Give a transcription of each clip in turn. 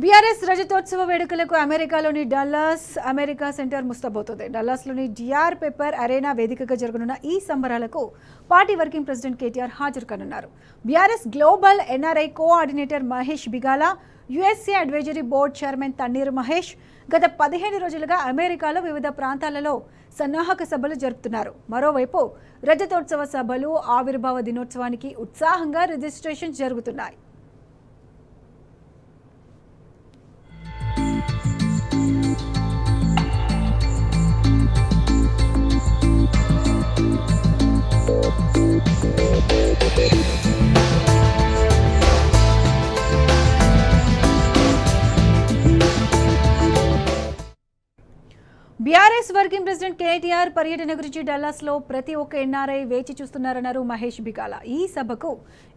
BRS రజతోత్సవ వేడుకలకు అమెరికాలోని డల్లాస్ అమెరికా సెంటర్ ముస్తాబోతోంది. డల్లాస్లోని డిఆర్ పెప్పర్ అరేనా వేదికగా జరగనున్న ఈ సంబరాలకు పార్టీ వర్కింగ్ ప్రెసిడెంట్ కేటీఆర్ హాజరు కానున్నారు. BRS global NRI coordinator Mahesh Bigala, USA advisory board chairman Tanneer Mahesh గత 15 రోజులుగా అమెరికాలో వివిధ ప్రాంతాలలో సన్నాహక సభలు జరుపుతున్నారు. మరోవైపు రజతోత్సవ సభలు, ఆవిర్భావ దినోత్సవానికి ఉత్సాహంగా రిజిస్ట్రేషన్ జరుగుతున్నాయి. బీఆర్ఎస్ వర్కింగ్ ప్రెసిడెంట్ కేటీఆర్ పర్యటన గురించి డల్లాస్లో ప్రతి ఒక్క ఎన్ఆర్ఐ వేచి చూస్తున్నారన్నారు మహేష్ బిగాలా. ఈ సభకు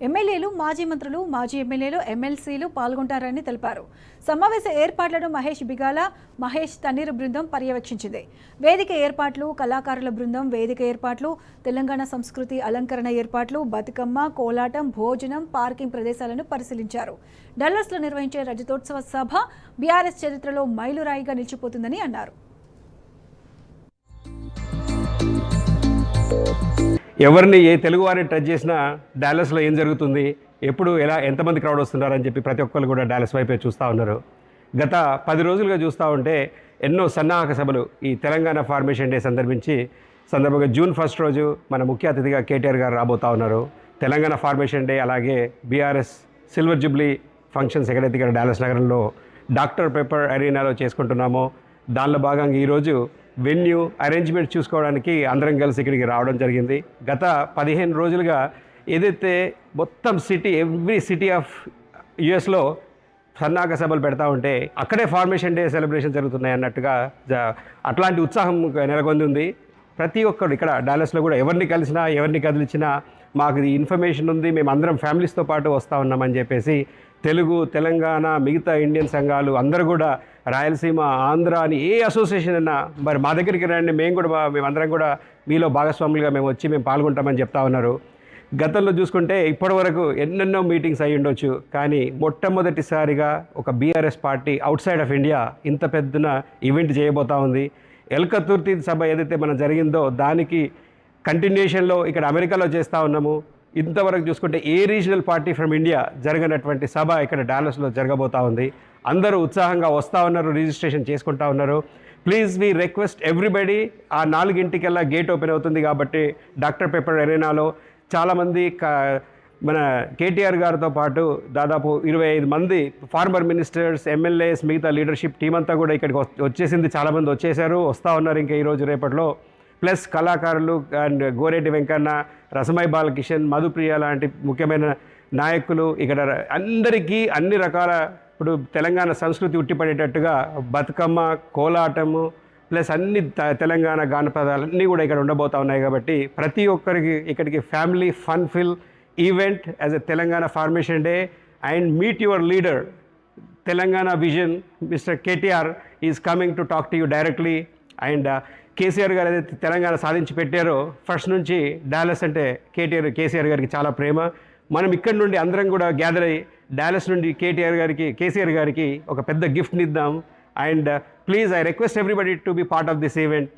ఎమ్మెల్యేలు, మాజీ మంత్రులు, మాజీ ఎమ్మెల్యేలు, ఎమ్మెల్సీలు పాల్గొంటారని తెలిపారు. సమావేశ ఏర్పాట్లను మహేష్ బిగాలా, మహేష్ తన్నీర్ బృందం పర్యవేక్షించింది. వేదిక ఏర్పాట్లు, కళాకారుల బృందం వేదిక ఏర్పాట్లు, తెలంగాణ సంస్కృతి అలంకరణ ఏర్పాట్లు, బతుకమ్మ, కోలాటం, భోజనం, పార్కింగ్ ప్రదేశాలను పరిశీలించారు. డల్లాస్లో నిర్వహించే రజతోత్సవ సభ బీఆర్ఎస్ చరిత్రలో మైలురాయిగా నిలిచిపోతుందని అన్నారు. ఎవరిని ఏ తెలుగు వారిని టచ్ చేసినా డాలస్లో ఏం జరుగుతుంది, ఎప్పుడు ఎలా ఎంతమంది క్రౌడ్ వస్తున్నారని చెప్పి ప్రతి ఒక్కరు కూడా డాలస్ వైపే చూస్తూ ఉన్నారు. గత 10 రోజులుగా చూస్తూ ఉంటే ఎన్నో సన్నాహక సభలు ఈ తెలంగాణ ఫార్మేషన్ డే సందర్భంగా జూన్ 1 రోజు మన ముఖ్య అతిథిగా కేటీఆర్ గారు రాబోతూ ఉన్నారు. తెలంగాణ ఫార్మేషన్ డే, అలాగే బీఆర్ఎస్ సిల్వర్ జూబ్లీ ఫంక్షన్స్ ఎక్కడైతే ఇక్కడ డాలస్ నగరంలో డాక్టర్ పెప్పర్ అరీనాలో చేసుకుంటున్నామో దానిలో భాగంగా ఈరోజు వెన్యూ అరేంజ్మెంట్ చూసుకోవడానికి అందరం కలిసి ఇక్కడికి రావడం జరిగింది. గత 15 రోజులుగా ఏదైతే మొత్తం ఎవ్రీ సిటీ ఆఫ్ యుఎస్లో సన్నాహక సభలు పెడతా ఉంటే అక్కడే ఫార్మేషన్ డే సెలబ్రేషన్ జరుగుతున్నాయి అన్నట్టుగా అట్లాంటి ఉత్సాహం నెలకొంది ఉంది. ప్రతి ఒక్కరు ఇక్కడ డాలస్లో కూడా ఎవరిని కలిసినా, ఎవరిని కదిలించినా మాకు ఈ ఇన్ఫర్మేషన్ ఉంది, మేము అందరం ఫ్యామిలీస్తో పాటు వస్తూ ఉన్నామని చెప్పేసి తెలుగు, తెలంగాణ, మిగతా ఇండియన్ సంఘాలు అందరూ కూడా రాయలసీమ, ఆంధ్ర అని ఏ అసోసియేషన్ అయినా మరి మా దగ్గరికి రండి, మేమందరం కూడా మీలో భాగస్వాములుగా మేము పాల్గొంటామని చెప్తా ఉన్నారు. గతంలో చూసుకుంటే ఇప్పటి వరకు ఎన్నెన్నో మీటింగ్స్ అయ్యి ఉండొచ్చు, కానీ మొట్టమొదటిసారిగా ఒక BRS party out side of India ఇంత పెద్దన ఈవెంట్ చేయబోతా ఉంది. ఎల్కతుర్తి సభ ఏదైతే మనం జరిగిందో దానికి కంటిన్యూషన్లో ఇక్కడ అమెరికాలో చేస్తూ ఉన్నాము. ఇంతవరకు చూసుకుంటే ఏ రీజనల్ పార్టీ ఫ్రమ్ ఇండియా జరగనటువంటి సభ ఇక్కడ డాలస్లో జరగబోతూ ఉంది. అందరూ ఉత్సాహంగా వస్తూ ఉన్నారు, రిజిస్ట్రేషన్ చేసుకుంటా ఉన్నారు. ప్లీజ్ వీ రిక్వెస్ట్ ఎవ్రీబడి, ఆ 4 గేట్ ఓపెన్ అవుతుంది కాబట్టి డాక్టర్ పెప్పర్ అరేనాలో చాలామంది మన కేటీఆర్ గారితో పాటు దాదాపు 25 మంది ఫార్మర్ మినిస్టర్స్, ఎమ్మెల్యేస్, మిగతా లీడర్షిప్ టీం అంతా కూడా ఇక్కడికి వచ్చేసింది. చాలామంది వచ్చేసారు, వస్తూ ఉన్నారు ఇంకా ఈరోజు రేపట్లో. ప్లస్ కళాకారులు అండ్ గోరేటి వెంకన్న, రసమై బాలకిషన్, మధుప్రియ లాంటి ముఖ్యమైన నాయకులు ఇక్కడ అందరికీ అన్ని రకాల ఇప్పుడు తెలంగాణ సంస్కృతి ఉట్టిపడేటట్టుగా బతుకమ్మ, కోలాటము ప్లస్ అన్ని తెలంగాణ గానపదాలు అన్నీ కూడా ఇక్కడ ఉండబోతూ ఉన్నాయి. కాబట్టి ప్రతి ఒక్కరికి ఇక్కడికి family fun fill event as a Telangana formation day and meet your leader Telangana vision mister KTR is coming to talk to you directly. And KCR గారు ఏదైతే తెలంగాణ సాధించి పెట్టారో ఫస్ట్ నుంచి డాలస్ అంటే కేసీఆర్ గారికి చాలా ప్రేమ. మనం ఇక్కడ నుండి అందరం కూడా గ్యాదర్ అయ్యి డాలస్ నుండి కేసీఆర్ గారికి ఒక పెద్ద గిఫ్ట్ని ఇద్దాం. And please I request everybody to be part of this event.